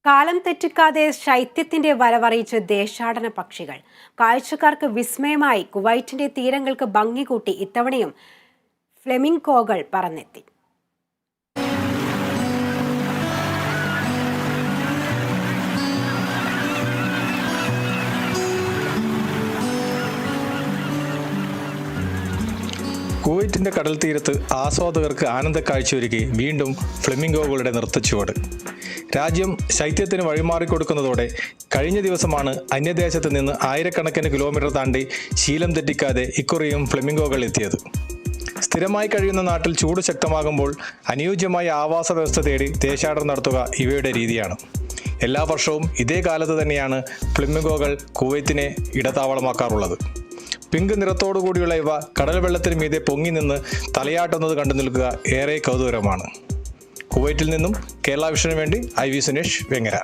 കാലം തെറ്റിക്കാതെ ശൈത്യത്തിന്റെ വരവറിയിച്ച് ദേശാടന പക്ഷികൾ. കാഴ്ചക്കാർക്ക് വിസ്മയമായി കുവൈറ്റിന്റെ തീരങ്ങൾക്ക് ഭംഗി കൂട്ടി ഇത്തവണയും ഫ്ലെമിംഗോകൾ പറന്നെത്തി. കുവൈറ്റിന്റെ കടൽ തീരത്ത് ആസ്വാദകർക്ക് ആനന്ദ കാഴ്ചയൊരുക്കി വീണ്ടും ഫ്ലെമിംഗോകളുടെ നൃത്തച്ചുവട്. രാജ്യം ശൈത്യത്തിന് വഴിമാറിക്കൊടുക്കുന്നതോടെ കഴിഞ്ഞ ദിവസമാണ് അന്യദേശത്ത് നിന്ന് ആയിരക്കണക്കിന് കിലോമീറ്റർ താണ്ടി ശീലം തെറ്റിക്കാതെ ഇക്കുറിയും ഫ്ലെമിംഗോകൾ എത്തിയത്. സ്ഥിരമായി കഴിയുന്ന നാട്ടിൽ ചൂട് ശക്തമാകുമ്പോൾ അനുയോജ്യമായ ആവാസ വ്യവസ്ഥ തേടി ദേശാടനം നടത്തുക ഇവയുടെ രീതിയാണ്. എല്ലാ വർഷവും ഇതേ കാലത്ത് തന്നെയാണ് ഫ്ലെമിംഗോകൾ കുവൈത്തിനെ ഇടത്താവളമാക്കാറുള്ളത്. പിങ്ക് നിറത്തോടുകൂടിയുള്ള ഇവ കടൽ വെള്ളത്തിന് മീതെ പൊങ്ങി നിന്ന് തലയാട്ടുന്നത് കണ്ടു നിൽക്കുക ഏറെ കൗതുകരമാണ്. കുവൈറ്റിൽ നിന്നും കേരള വിഷന് വേണ്ടി IV സുനേഷ്, വെങ്ങര.